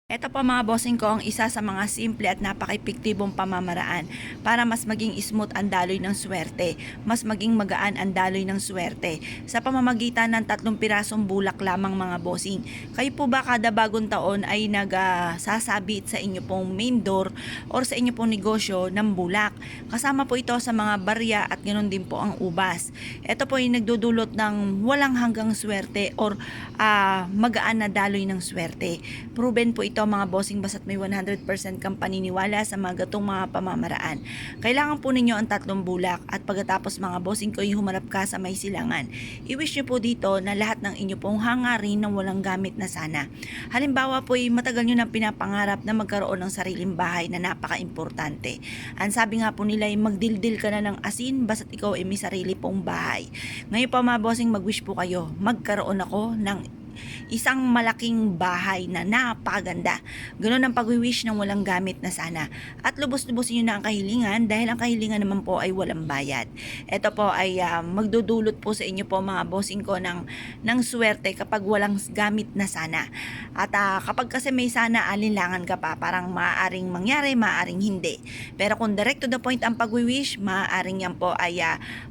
Ito po mga bossing ko ang isa sa mga simple at napaka-epektibong pamamaraan para mas maging smooth ang daloy ng swerte, mas maging magaan ang daloy ng swerte sa pamamagitan ng 3 pirasong bulak lamang mga bossing. Kayo po ba kada bagong taon ay nagsasabit sa inyo pong main door or sa inyo pong negosyo ng bulak? Kasama po ito sa mga barya at ganoon din po ang ubas. Ito po ay nagdudulot ng walang hanggang swerte or magaan na daloy ng swerte. Proven po ito mga bossing basta't may 100% kang paniniwala sa mga gatong mga pamamaraan. Kailangan po ninyo ang 3 bulak at pagkatapos mga bossing ko humarap ka sa may silangan. I-wish nyo po dito na lahat ng inyo pong hangarin ng walang gamit na sana. Halimbawa po matagal nyo nang pinapangarap na magkaroon ng sariling bahay na napaka-importante. Ang sabi nga po nila ay magdildil ka na ng asin basta't ikaw ay may sarili pong bahay. Ngayon pa mga bossing mag-wish po kayo, magkaroon ako ng isang malaking bahay na napakaganda. Ganun ang pag-wish ng walang gamit na sana. At lubos-lubosin nyo na ang kahilingan dahil ang kahilingan naman po ay walang bayad. Ito po ay magdudulot po sa inyo po mga bossing ko ng swerte kapag walang gamit na sana. At kapag kasi may sana alinlangan ka pa, parang maaaring mangyari, maaaring hindi. Pero kung direct to the point ang pag-wish, maaaring yan po ay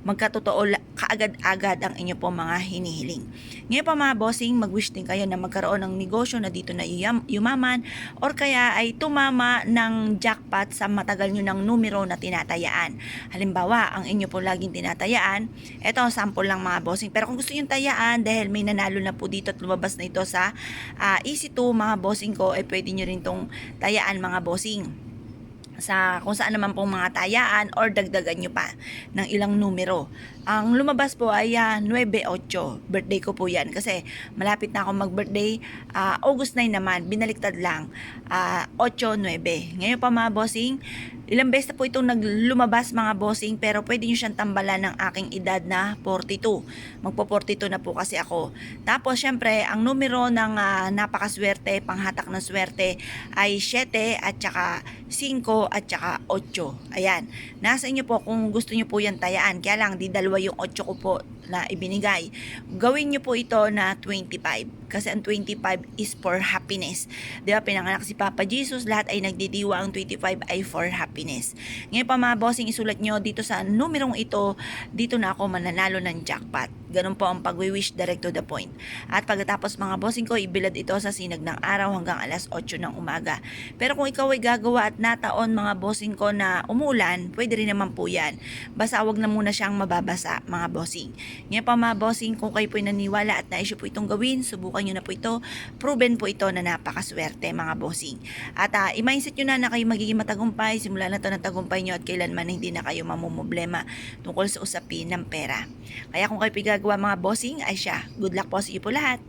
magkatotoo kaagad-agad ang inyo po mga hinihiling. Ngayon pa mga bossing, mag-wish din kayo na magkaroon ng negosyo na dito na yumaman or kaya ay tumama ng jackpot sa matagal nyo ng numero na tinatayaan. Halimbawa, ang inyo po laging tinatayaan, ito sample lang mga bossing. Pero kung gusto nyo tayaan dahil may nanalo na po dito at lumabas na ito sa Easy2 mga bossing ko, pwede nyo rin tong tayaan mga bossing sa kung saan naman pong mga tayaan or dagdagan nyo pa ng ilang numero. Ang lumabas po ay 9-8. Birthday ko po yan kasi malapit na ako mag-birthday. August 9 naman, binaliktad lang. 8-9. Ngayon pa mga bossing, ilang beses na po itong naglumabas mga bossing pero pwede nyo siyang tambalan ng aking edad na 42. Magpo-42 na po kasi ako. Tapos syempre, ang numero ng napakaswerte, panghatak ng swerte ay 7 at saka 5 at saka 8. Ayan. Nasa inyo po kung gusto nyo po yan tayaan. Kaya lang, di dalawa yung 8 ko po na ibinigay. Gawin nyo po ito na 25. Kasi ang 25 is for happiness. Di ba, pinanganak si Papa Jesus, lahat ay nagdidiwa, ang 25 ay for happiness. Ngayon pa mga bossing, isulat nyo dito sa numerong ito, dito na ako mananalo ng jackpot. Ganun po ang pag-wish direct to the point. At pagkatapos mga bossing ko, ibilad ito sa sinag ng araw hanggang alas 8 ng umaga. Pero kung ikaw ay gagawa at nataon mga bossing ko na umulan, pwede rin naman po yan. Basta wag na muna siyang mababasa mga bossing. Ngayon pa mga bossing, kung kayo po naniwala at naisyo po itong gawin, subukan nyo na po ito. Proven po ito na napakaswerte mga bossing. At i-mindset nyo na kayo magiging matagumpay, simula na ito ng tagumpay nyo at kailanman hindi na kayo mamumblema tungkol sa usapin ng pera. Kaya kung kayo pigagawa mga bossing, ay siya. Good luck po sa iyo po lahat.